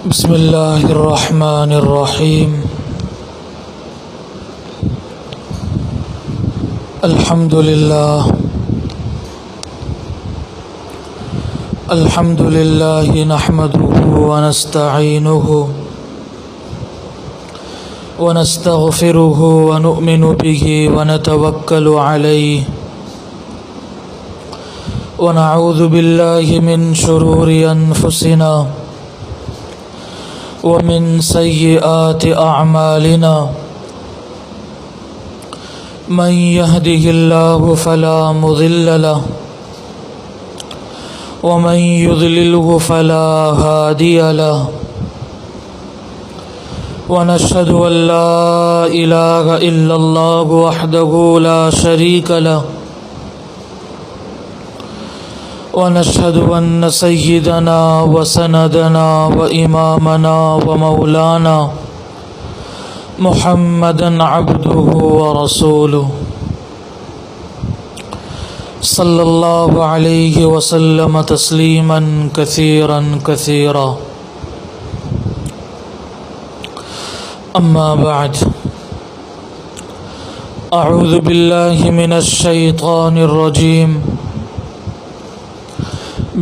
بسم اللہ الرحمن الرحیم الحمد للہ نحمده ونستعینه ونستغفره ونؤمن به ونتوکل علیہ ونعوذ باللہ من شرور انفسنا ومن سیئات اعمالنا من يهده الله فلا مضل له ومن يضلله فلا هادي له ونشهد أن لا إله إلا الله وحده لا شريك له ونشهد أن سيدنا وسندنا وإمامنا ومولانا محمدا عبده ورسوله صلى الله عليه وسلم تسليما كثيرا كثيرا أما بعد أعوذ بالله من الشيطان الرجيم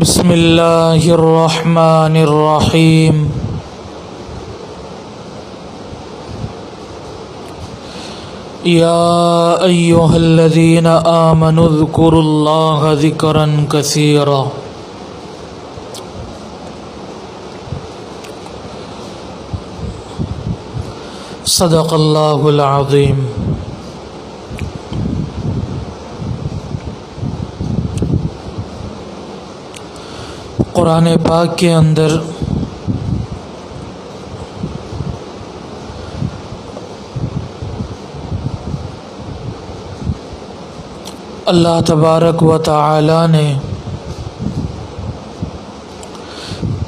بسم اللہ الرحمن الرحیم یا ایہا الذین آمنوا اذکروا اللہ ذکرا کثیرا صدق اللہ العظیم۔ قرآن پاک کے اندر اللہ تبارک و تعالی نے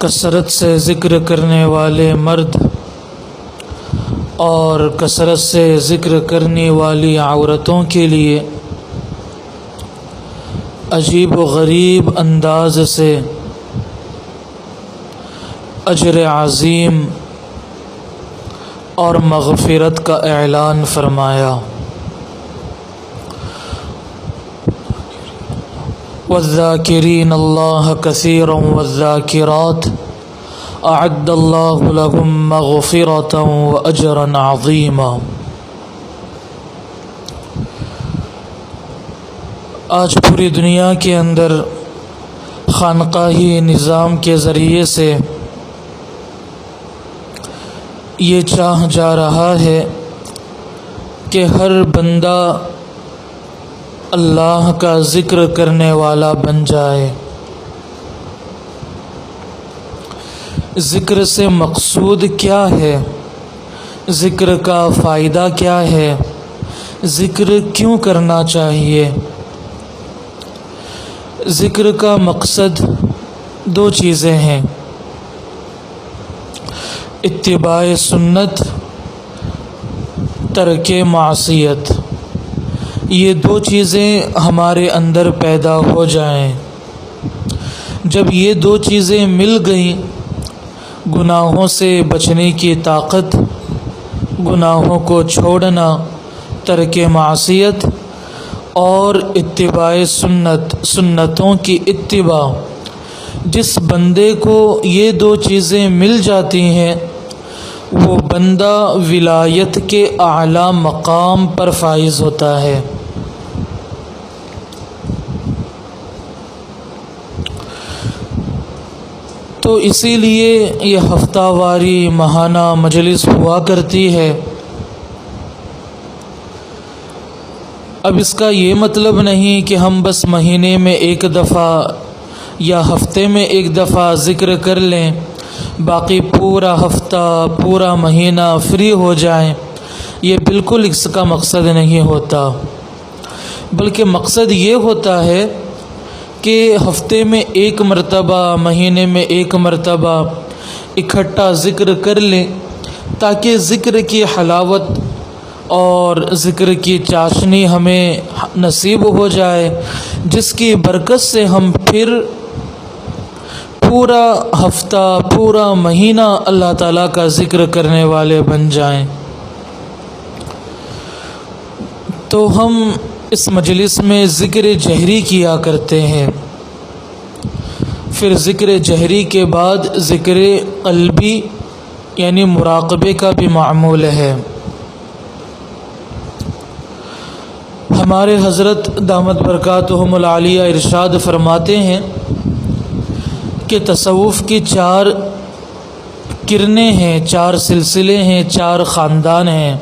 کثرت سے ذکر کرنے والے مرد اور کثرت سے ذکر کرنے والی عورتوں کے لیے عجیب و غریب انداز سے اجر عظیم اور مغفرت کا اعلان فرمایا۔ والذاکرین اللہ کثیرا والذاکرات اعد اللہ لهم مغفرة واجرا عظیما۔ آج پوری دنیا کے اندر خانقاہی نظام کے ذریعے سے یہ چاہ جا رہا ہے کہ ہر بندہ اللہ کا ذکر کرنے والا بن جائے۔ ذکر سے مقصود کیا ہے؟ ذکر کا فائدہ کیا ہے؟ ذکر کیوں کرنا چاہیے؟ ذکر کا مقصد دو چیزیں ہیں، اتباع سنت، ترک معصیت۔ یہ دو چیزیں ہمارے اندر پیدا ہو جائیں، جب یہ دو چیزیں مل گئیں، گناہوں سے بچنے کی طاقت، گناہوں کو چھوڑنا، ترک معصیت اور اتباع سنت، سنتوں کی اتباع، جس بندے کو یہ دو چیزیں مل جاتی ہیں وہ بندہ ولایت کے اعلیٰ مقام پر فائز ہوتا ہے۔ تو اسی لیے یہ ہفتہ واری ماہانہ مجلس ہوا کرتی ہے۔ اب اس کا یہ مطلب نہیں کہ ہم بس مہینے میں ایک دفعہ یا ہفتے میں ایک دفعہ ذکر کر لیں، باقی پورا ہفتہ پورا مہینہ فری ہو جائیں، یہ بالکل اس کا مقصد نہیں ہوتا، بلکہ مقصد یہ ہوتا ہے کہ ہفتے میں ایک مرتبہ، مہینے میں ایک مرتبہ اکٹھا ذکر کر لیں، تاکہ ذکر کی حلاوت اور ذکر کی چاشنی ہمیں نصیب ہو جائے، جس کی برکت سے ہم پھر پورا ہفتہ پورا مہینہ اللہ تعالیٰ کا ذکر کرنے والے بن جائیں، تو ہم اس مجلس میں ذکر جہری کیا کرتے ہیں، پھر ذکر جہری کے بعد ذکر قلبی یعنی مراقبے کا بھی معمول ہے۔ ہمارے حضرت دامت برکاتہم العالیہ ارشاد فرماتے ہیں کہ تصوف کی 4 کرنیں ہیں، 4 سلسلے ہیں، 4 خاندان ہیں: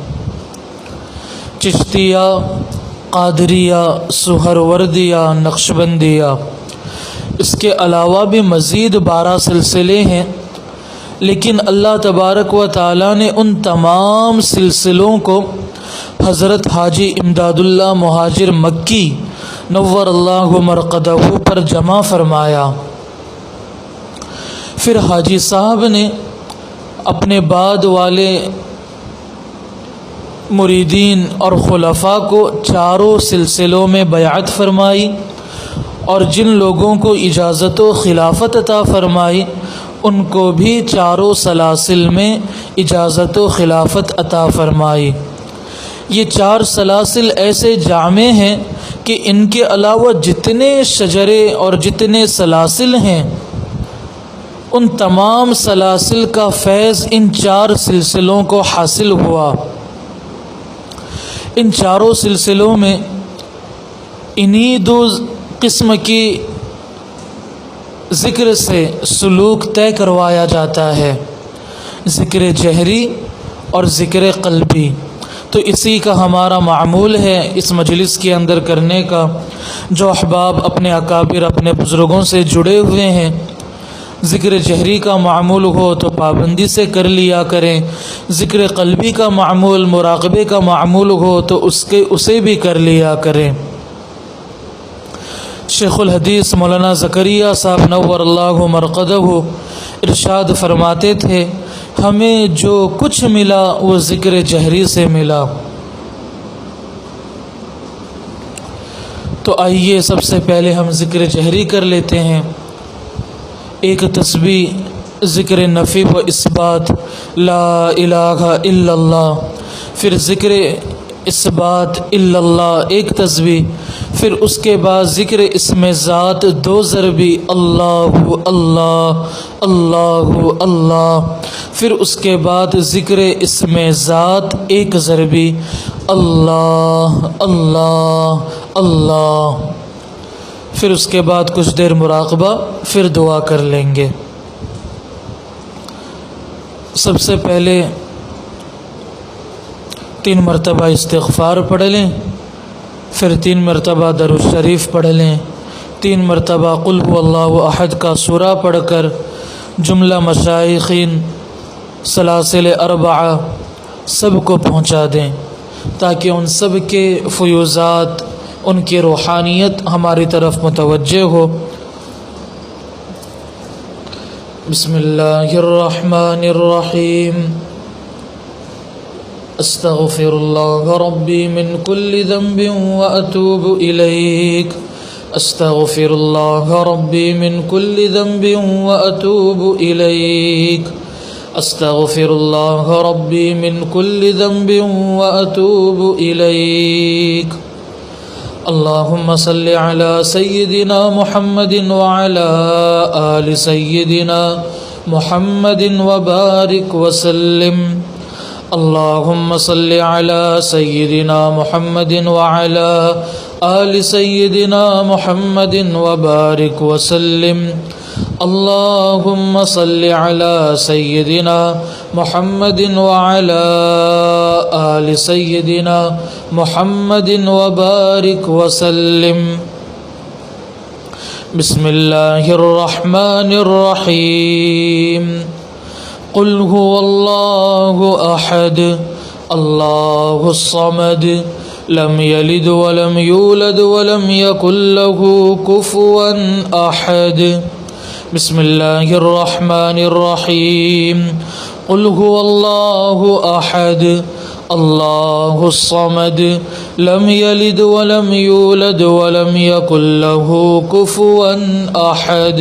چشتیہ، قادریہ، سہروردیہ، نقشبندیہ۔ اس کے علاوہ بھی مزید 12 سلسلے ہیں، لیکن اللہ تبارک و تعالیٰ نے ان تمام سلسلوں کو حضرت حاجی امداد اللہ مہاجر مکی نور اللہ مرقدہ پر جمع فرمایا۔ پھر حاجی صاحب نے اپنے بعد والے مریدین اور خلفاء کو 4 سلسلوں میں بیعت فرمائی، اور جن لوگوں کو اجازت و خلافت عطا فرمائی ان کو بھی 4 سلاسل میں اجازت و خلافت عطا فرمائی۔ یہ 4 سلاسل ایسے جامع ہیں کہ ان کے علاوہ جتنے شجرے اور جتنے سلاسل ہیں ان تمام سلاسل کا فیض ان 4 سلسلوں کو حاصل ہوا۔ ان 4 سلسلوں میں انہی 2 قسم کی ذکر سے سلوک طے کروایا جاتا ہے، ذکر جہری اور ذکر قلبی۔ تو اسی کا ہمارا معمول ہے اس مجلس کے اندر کرنے کا۔ جو احباب اپنے اکابر اپنے بزرگوں سے جڑے ہوئے ہیں، ذکر جہری کا معمول ہو تو پابندی سے کر لیا کریں، ذکر قلبی کا معمول مراقبے کا معمول ہو تو اسے بھی کر لیا کریں۔ شیخ الحدیث مولانا زکریا صاحب نور اللہ مرقدہ ارشاد فرماتے تھے، ہمیں جو کچھ ملا وہ ذکر جہری سے ملا۔ تو آئیے سب سے پہلے ہم ذکر جہری کر لیتے ہیں۔ ایک تسبیح ذکر نفی و اثبات لا الہ الا اللہ، پھر ذکر اثبات الا اللہ ایک تسبیح، پھر اس کے بعد ذکر اسم ذات 2 ضربی اللہ اللہ اللہ اللہ، پھر اس کے بعد ذکر اسم ذات 1 ضربی اللہ اللہ اللہ، پھر اس کے بعد کچھ دیر مراقبہ، پھر دعا کر لیں گے۔ سب سے پہلے 3 مرتبہ استغفار پڑھ لیں، پھر 3 مرتبہ درود شریف پڑھ لیں، 3 مرتبہ قل هو اللہ احد کا سورہ پڑھ کر جملہ مشائخین سلاسل 4 سب کو پہنچا دیں، تاکہ ان سب کے فیوزات ان کی روحانیت ہماری طرف متوجہ ہو۔ بسم اللہ الرحمن الرحیم۔ استغفر اللہ ربی من کل ذنب واتوب الیک، استغفر اللہ ربی من کل ذنب واتوب الیک، استغفر اللہ ربی من کل ذنب واتوب الیک۔ اللہم صل علی سیدنا محمد وعلی آل سیدنا محمد وبارک وسلم۔ اللہم صل علی سیدنا محمد وعلی آل سیدنا محمد وبارک وسلم۔ اللہم صل علی سیدنا محمد وعلی آل سیدنا محمد وبارک وسلم۔ بسم اللہ الرحمن الرحیم۔ قل هو اللہ احد اللہ الصمد لم یلد ولم یولد ولم یکن له کفوا احد۔ بسم اللہ الرحمن الرحیم۔ قل هو اللہ احد اللہ الصمد لم یلد ولم یولد ولم یکن له کفوا احد۔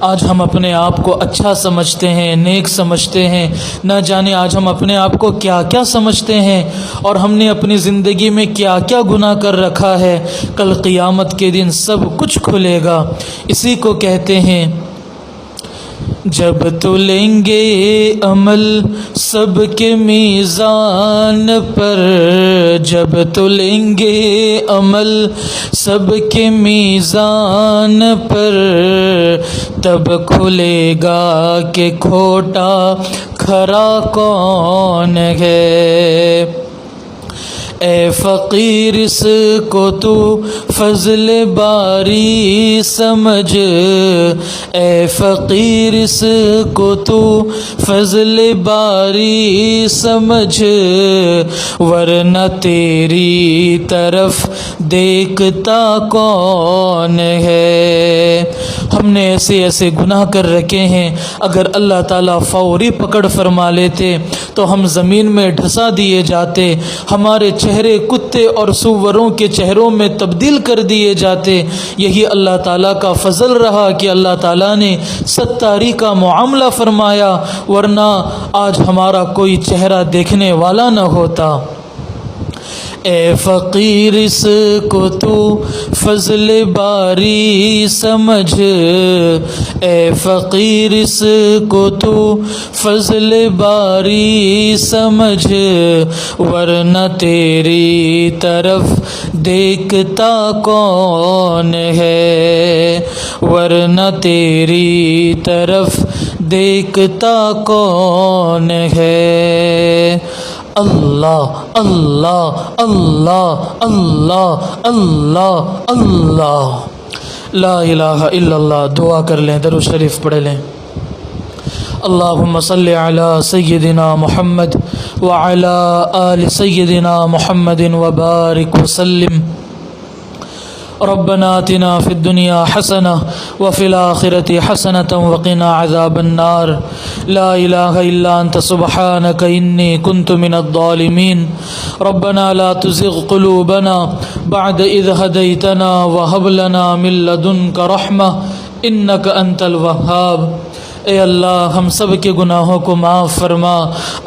آج ہم اپنے آپ کو اچھا سمجھتے ہیں، نیک سمجھتے ہیں، نہ جانے آج ہم اپنے آپ کو کیا کیا سمجھتے ہیں اور ہم نے اپنی زندگی میں کیا کیا گناہ کر رکھا ہے۔ کل قیامت کے دن سب کچھ کھلے گا۔ اسی کو کہتے ہیں جب تلیں گے عمل سب کے میزان پر، جب تلیں گے عمل سب کے میزان پر، تب کھلے گا کہ کھوٹا کھرا کون ہے۔ اے فقیر اس کو تو فضل باری سمجھ، اے فقیر اس کو تو فضل باری سمجھ، ورنہ تیری طرف دیکھتا کون ہے۔ ہم نے ایسے ایسے گناہ کر رکھے ہیں، اگر اللہ تعالیٰ فوری پکڑ فرما لیتے تو ہم زمین میں ڈھسا دیے جاتے، ہمارے چہرے کتے اور سوروں کے چہروں میں تبدیل کر دیے جاتے۔ یہی اللہ تعالیٰ کا فضل رہا کہ اللہ تعالیٰ نے ستاری کا معاملہ فرمایا، ورنہ آج ہمارا کوئی چہرہ دیکھنے والا نہ ہوتا۔ اے فقیر اس کو تو فضل باری سمجھ، اے فقیر اس کو تو فضل باری سمجھ، ورنہ تیری طرف دیکھتا کون ہے، ورنہ تیری طرف دیکھتا کون ہے۔ اللہ اللہ اللہ اللہ اللہ اللہ، لا الہ الا اللہ۔ دعا کر لیں، درود شریف پڑھ لیں۔ اللہم صلی علی سیدنا محمد وعلی آل سیدنا محمد وبارک وسلم۔ ربنا آتنا فی الدنیا حسنہ وفی الآخرۃ حسنۃ وقنا عذاب النار۔ لا الہ الا انت سبحانک انی کنت من الظالمین۔ ربنا لا تزغ قلوبنا بعد اذ ہدیتنا وہب لنا من لدنک رحمہ انک انت الوہاب۔ اے اللہ ہم سب کے گناہوں کو معاف فرما،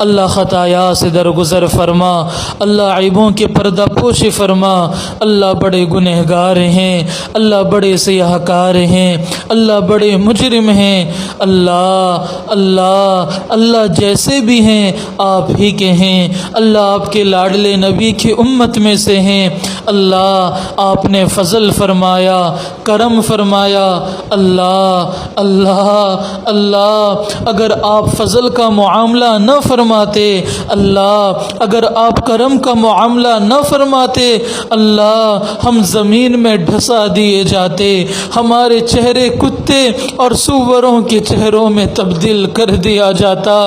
اللہ خطایا سے درگزر فرما، اللہ عیبوں کے پردہ پوشی فرما۔ اللہ بڑے گنہگار ہیں، اللہ بڑے سیاہ کار ہیں، اللہ بڑے مجرم ہیں۔ اللہ اللہ اللہ جیسے بھی ہیں آپ ہی کے ہیں، اللہ آپ کے لاڈلے نبی کی امت میں سے ہیں۔ اللہ آپ نے فضل فرمایا، کرم فرمایا۔ اللہ اللہ اللہ اگر آپ فضل کا معاملہ نہ فرماتے، اللہ اگر آپ کرم کا معاملہ نہ فرماتے، اللہ ہم زمین میں ڈھسا دیے جاتے، ہمارے چہرے کتے اور سوروں کے چہروں میں تبدیل کر دیا جاتا۔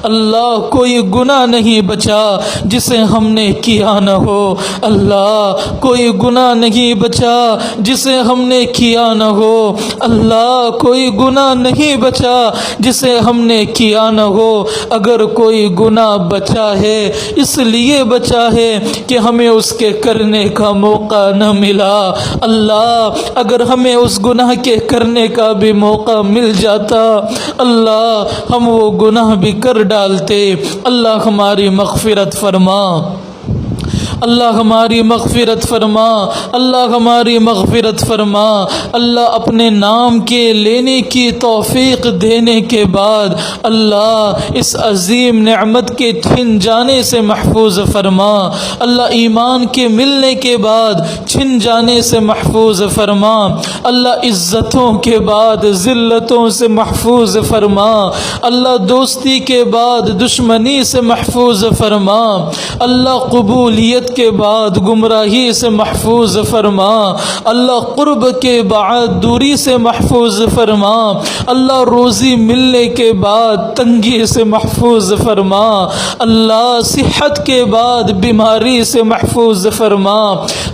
اللہ کوئی گناہ نہیں بچا جسے ہم نے کیا نہ ہو، اللہ کوئی گناہ نہیں بچا جسے ہم نے کیا نہ ہو، اللہ کوئی گناہ نہیں بچا جسے ہم نے کیا نہ ہو۔ اگر کوئی گناہ بچا ہے اس لیے بچا ہے کہ ہمیں اس کے کرنے کا موقع نہ ملا۔ اللہ اگر ہمیں اس گناہ کے کرنے کا بھی موقع مل جاتا، اللہ ہم وہ گناہ بھی کر ڈالتے۔ اللہ ہماری مغفرت فرما، اللہ ہماری مغفرت فرما، اللہ ہماری مغفرت فرما۔ اللہ اپنے نام کے لینے کی توفیق دینے کے بعد اللہ اس عظیم نعمت کے چھن جانے سے محفوظ فرما۔ اللہ ایمان کے ملنے کے بعد چھن جانے سے محفوظ فرما۔ اللہ عزتوں کے بعد ذلتوں سے محفوظ فرما۔ اللہ دوستی کے بعد دشمنی سے محفوظ فرما۔ اللہ قبولیت کے بعد گمراہی سے محفوظ فرما۔ اللہ قرب کے بعد دوری سے محفوظ فرما۔ اللہ روزی ملنے کے بعد تنگی سے محفوظ فرما۔ اللہ صحت کے بعد بیماری سے محفوظ فرما۔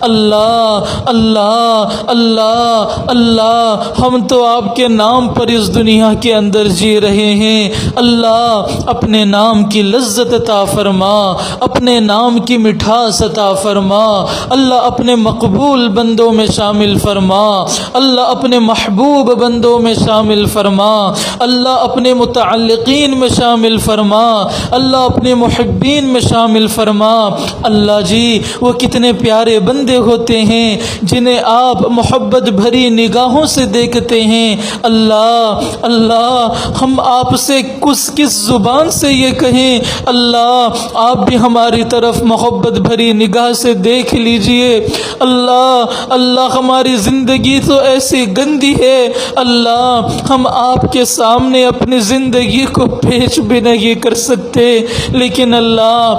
اللہ اللہ اللہ اللہ ہم تو آپ کے نام پر اس دنیا کے اندر جی رہے ہیں۔ اللہ اپنے نام کی لذت عطا فرما، اپنے نام کی مٹھاس عطا فرما، اللہ اپنے مقبول بندوں میں شامل فرما، اللہ اپنے محبوب بندوں میں شامل فرما، اللہ اپنے متعلقین میں شامل فرما، اللہ اپنے محبین میں شامل فرما۔ اللہ جی وہ کتنے پیارے بندے ہوتے ہیں جنہیں آپ محبت بھری نگاہوں سے دیکھتے ہیں۔ اللہ اللہ ہم آپ سے کس زبان سے یہ کہیں، اللہ آپ بھی ہماری طرف محبت بھری نگاہ سے دیکھ لیجئے۔ اللہ اللہ ہماری زندگی تو ایسی گندی ہے، اللہ ہم آپ کے سامنے اپنی زندگی کو پیش بھی نہیں کر سکتے، لیکن اللہ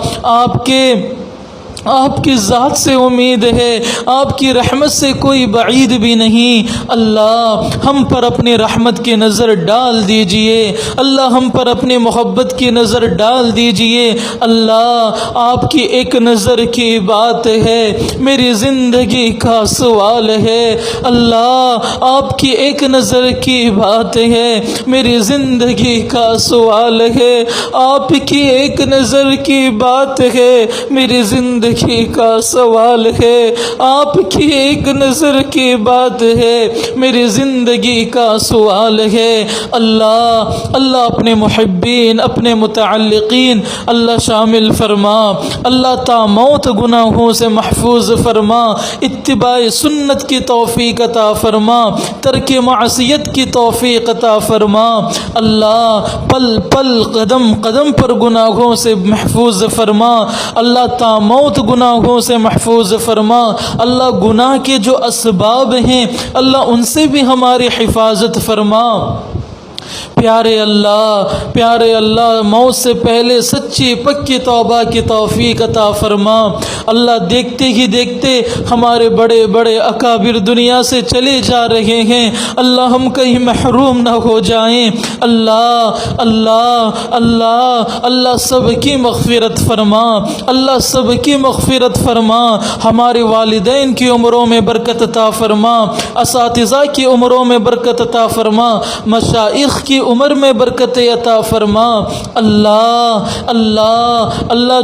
آپ کی ذات سے امید ہے، آپ کی رحمت سے کوئی بعید بھی نہیں۔ اللہ ہم پر اپنی رحمت کی نظر ڈال دیجئے، اللہ ہم پر اپنی محبت کی نظر ڈال دیجئے۔ اللہ آپ کی ایک نظر کی بات ہے، میری زندگی کا سوال ہے، اللہ آپ کی ایک نظر کی بات ہے، میری زندگی کا سوال ہے، آپ کی ایک نظر کی بات ہے، میری زندگی کا سوال ہے، آپ کی ایک نظر کی بات ہے، میری زندگی کا سوال ہے۔ اللہ اللہ اپنے محبین اپنے متعلقین اللہ شامل فرما، اللہ تا موت گناہوں سے محفوظ فرما، اتباع سنت کی توفیق عطا فرما، ترک معصیت کی توفیق عطا فرما۔ اللہ پل پل قدم قدم پر گناہوں سے محفوظ فرما، اللہ تا موت گناہوں سے محفوظ فرما۔ اللہ گناہ کے جو اسباب ہیں اللہ ان سے بھی ہماری حفاظت فرما۔ پیارے اللہ موت سے پہلے سچی پکی توبہ کی توفیق عطا فرما۔ اللہ دیکھتے ہی دیکھتے ہمارے بڑے بڑے اکابر دنیا سے چلے جا رہے ہیں، اللہ ہم کہیں محروم نہ ہو جائیں۔ اللہ سب کی مغفرت فرما، اللہ سب کی مغفرت فرما، ہمارے والدین کی عمروں میں برکت عطا فرما، اساتذہ کی عمروں میں برکت عطا فرما، مشائخ کی عمر میں برکت عطا فرما۔ اللہ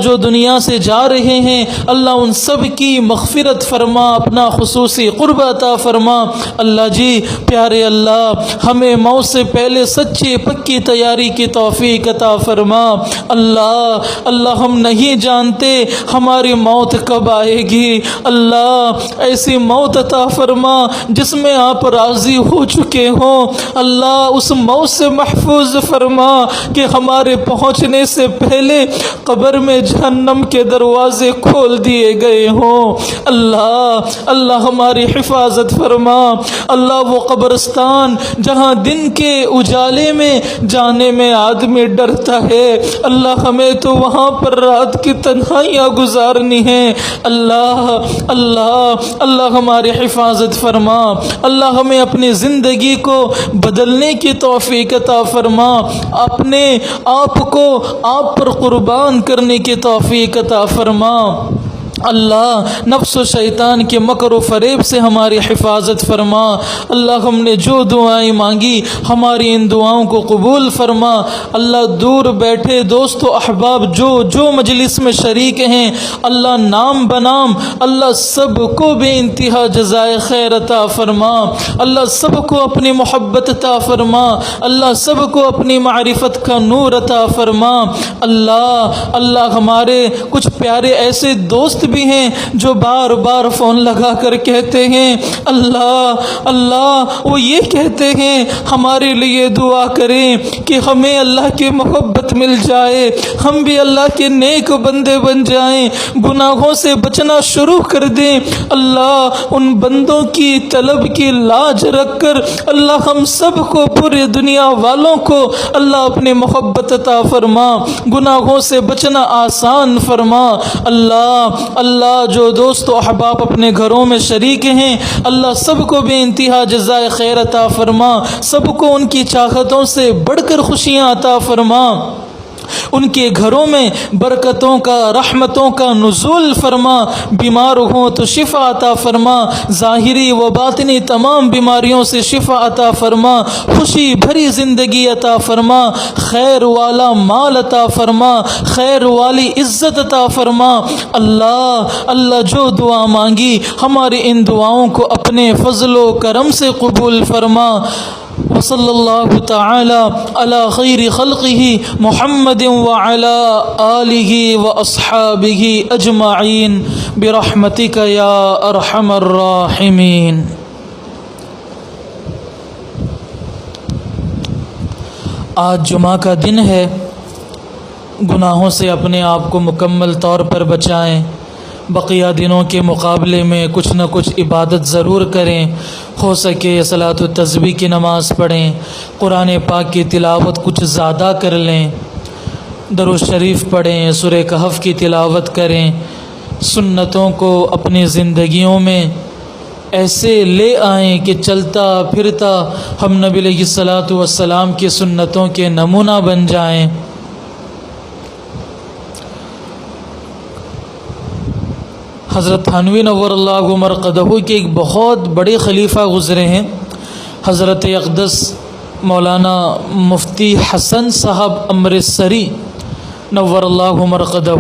جو دنیا سے جا رہے ہیں اللہ ان سب کی مغفرت فرما، اپنا خصوصی قرب عطا فرما۔ اللہ جی پیارے اللہ ہمیں موت سے پہلے سچی پکی تیاری کی توفیق عطا فرما۔ اللہ ہم نہیں جانتے ہماری موت کب آئے گی، اللہ ایسی موت عطا فرما جس میں آپ راضی ہو چکے ہوں۔ اللہ اس موت سے محفوظ فرما کہ ہمارے پہنچنے سے پہلے قبر میں جہنم کے دروازے کھول دیے گئے ہوں۔ اللہ ہماری حفاظت فرما۔ اللہ وہ قبرستان جہاں دن کے اجالے میں جانے میں آدمی ڈرتا ہے، اللہ ہمیں تو وہاں پر رات کی تنہائیاں گزارنی ہیں۔ اللہ ہماری حفاظت فرما۔ اللہ ہمیں اپنی زندگی کو بدلنے کی توفیق عطا فرما، اپنے آپ کو آپ پر قربان کرنے کی توفیق عطا فرما۔ اللہ نفس و شیطان کے مکر و فریب سے ہماری حفاظت فرما۔ اللہ ہم نے جو دعائیں مانگی ہماری ان دعاؤں کو قبول فرما۔ اللہ دور بیٹھے دوست و احباب جو مجلس میں شریک ہیں اللہ نام بنام اللہ سب کو بے انتہا جزائے خیر عطا فرما۔ اللہ سب کو اپنی محبت عطا فرما، اللہ سب کو اپنی معرفت کا نور عطا فرما۔ اللہ ہمارے کچھ پیارے ایسے دوست بھی ہیں جو بار بار فون لگا کر کہتے ہیں اللہ وہ یہ کہتے ہیں ہمارے لیے دعا کریں کہ ہمیں اللہ کی محبت مل جائے، ہم بھی اللہ کے نیک بندے بن جائیں، گناہوں سے بچنا شروع کر دیں۔ اللہ ان بندوں کی طلب کی لاج رکھ کر اللہ ہم سب کو پوری دنیا والوں کو اللہ اپنی محبت عطا فرما، گناہوں سے بچنا آسان فرما۔ اللہ جو دوست و احباب اپنے گھروں میں شریک ہیں اللہ سب کو بے انتہا جزائے خیر عطا فرما، سب کو ان کی چاہتوں سے بڑھ کر خوشیاں عطا فرما۔ ان کے گھروں میں برکتوں کا رحمتوں کا نزول فرما، بیمار ہوں تو شفا عطا فرما، ظاہری و باطنی تمام بیماریوں سے شفا عطا فرما، خوشی بھری زندگی عطا فرما، خیر والا مال عطا فرما، خیر والی عزت عطا فرما۔ اللہ جو دعا مانگی ہماری ان دعاؤں کو اپنے فضل و کرم سے قبول فرما۔ وصلی اللہ تعالی علی خیر خلقہ محمد وعلی آلہ واصحابہ اجمعین برحمتک یا ارحم الراحمین۔ آج جمعہ کا دن ہے، گناہوں سے اپنے آپ کو مکمل طور پر بچائیں، بقیہ دنوں کے مقابلے میں کچھ نہ کچھ عبادت ضرور کریں، ہو سکے صلاۃ التسبیح کی نماز پڑھیں، قرآن پاک کی تلاوت کچھ زیادہ کر لیں، درود شریف پڑھیں، سورہ کہف کی تلاوت کریں، سنتوں کو اپنی زندگیوں میں ایسے لے آئیں کہ چلتا پھرتا ہم نبی علیہ الصلاۃ والسلام کی سنتوں کے نمونہ بن جائیں۔ حضرت تھانوی نور اللہ مرقدہ کے ایک بہت بڑے خلیفہ گزرے ہیں، حضرت اقدس مولانا مفتی حسن صاحب امرتسری نور اللہ مرقدہ۔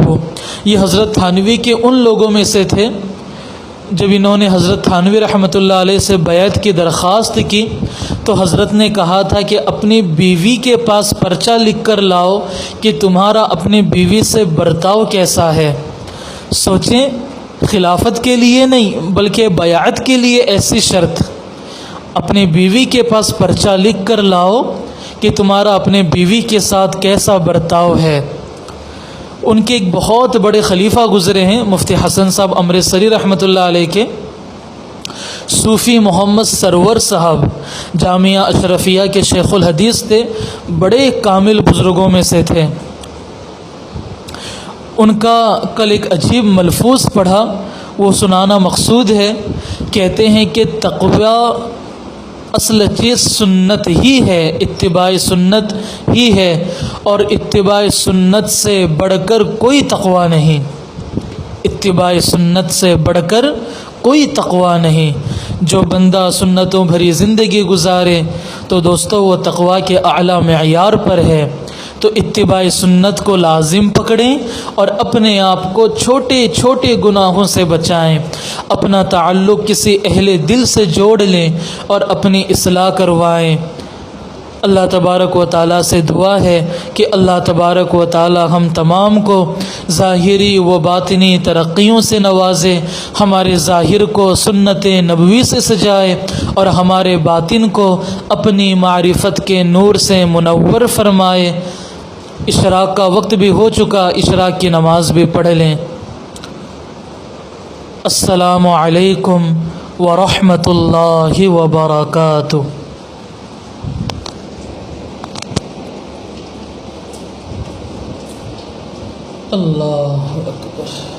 یہ حضرت تھانوی کے ان لوگوں میں سے تھے جب انہوں نے حضرت تھانوی رحمۃ اللہ علیہ سے بیعت کی درخواست کی تو حضرت نے کہا تھا کہ اپنی بیوی کے پاس پرچہ لکھ کر لاؤ کہ تمہارا اپنی بیوی سے برتاؤ کیسا ہے۔ سوچیں، خلافت کے لیے نہیں بلکہ بیعت کے لیے ایسی شرط، اپنی بیوی کے پاس پرچہ لکھ کر لاؤ کہ تمہارا اپنے بیوی کے ساتھ کیسا برتاؤ ہے۔ ان کے ایک بہت بڑے خلیفہ گزرے ہیں مفتی حسن صاحب امرتسری رحمۃ اللہ علیہ کے، صوفی محمد سرور صاحب جامعہ اشرفیہ کے شیخ الحدیث تھے، بڑے کامل بزرگوں میں سے تھے۔ ان کا کل ایک عجیب ملفوظ پڑھا، وہ سنانا مقصود ہے۔ کہتے ہیں کہ تقوی اصل چیز سنت ہی ہے، اتباع سنت ہی ہے، اور اتباع سنت سے بڑھ کر کوئی تقوی نہیں، اتباع سنت سے بڑھ کر کوئی تقوی نہیں۔ جو بندہ سنتوں بھری زندگی گزارے تو دوستو وہ تقوی کے اعلیٰ معیار پر ہے۔ تو اتباع سنت کو لازم پکڑیں اور اپنے آپ کو چھوٹے چھوٹے گناہوں سے بچائیں، اپنا تعلق کسی اہل دل سے جوڑ لیں اور اپنی اصلاح کروائیں۔ اللہ تبارک و تعالیٰ سے دعا ہے کہ اللہ تبارک و تعالیٰ ہم تمام کو ظاہری و باطنی ترقیوں سے نوازے، ہمارے ظاہر کو سنت نبوی سے سجائے اور ہمارے باطن کو اپنی معرفت کے نور سے منور فرمائے۔ اشراق کا وقت بھی ہو چکا، اشراق کی نماز بھی پڑھ لیں۔ السلام علیکم ورحمۃ اللہ وبرکاتہ۔ اللہ اکبر۔